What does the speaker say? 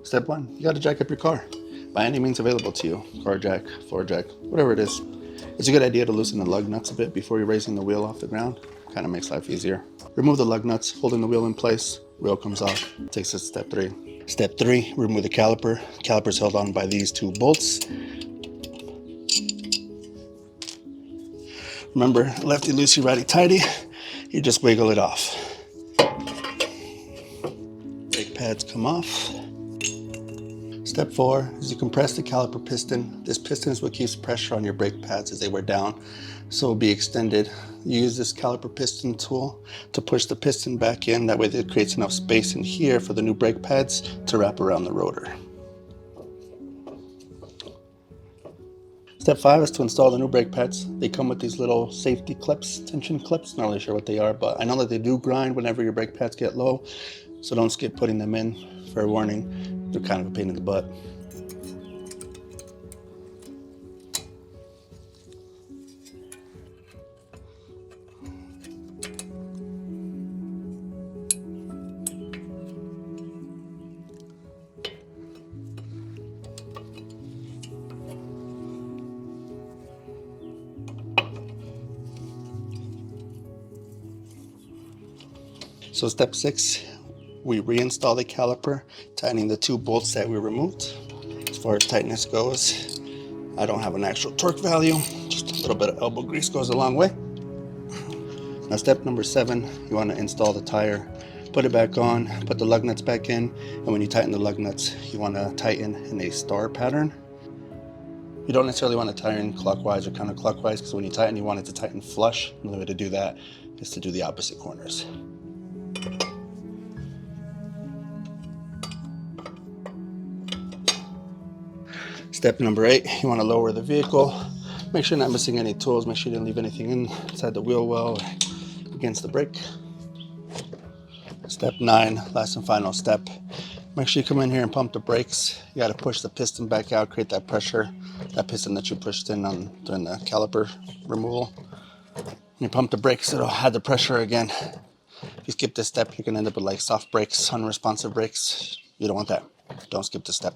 Step 1, you got to jack up your car by any means available to you. Car jack, floor jack, whatever it is. It's a good idea to loosen the lug nuts a bit before you're raising the wheel off the ground. Kind of makes life easier. Remove the lug nuts, holding the wheel in place. Wheel comes off. Takes us to step 3. Step 3, remove the caliper. Caliper's held on by these 2 bolts. Remember, lefty loosey, righty tighty. You just wiggle it off. Brake pads come off. Step 4 is you compress the caliper piston. This piston is what keeps pressure on your brake pads as they wear down, so it will be extended. You use this caliper piston tool to push the piston back in. That way it creates enough space in here for the new brake pads to wrap around the rotor. Step 5 is to install the new brake pads. They come with these little safety clips, tension clips. Not really sure what they are, but I know that they do grind whenever your brake pads get low, so don't skip putting them in. Fair warning. They're kind of a pain in the butt. So step 6, we reinstall the caliper, tightening the 2 bolts that we removed. As far as tightness goes, I don't have an actual torque value, just a little bit of elbow grease goes a long way. Now step number 7, you want to install the tire. Put it back on, put the lug nuts back in, and when you tighten the lug nuts, you want to tighten in a star pattern. You don't necessarily want to tighten clockwise or counterclockwise, because when you tighten, you want it to tighten flush. Another way to do that is to do the opposite corners. Step number 8, you want to lower the vehicle. Make sure you're not missing any tools. Make sure you didn't leave anything inside the wheel well or against the brake. Step 9, last and final step. Make sure you come in here and pump the brakes. You got to push the piston back out, create that pressure, that piston that you pushed in during the caliper removal. When you pump the brakes, it'll add the pressure again. If you skip this step, you can end up with like soft brakes, unresponsive brakes. You don't want that. Don't skip this step.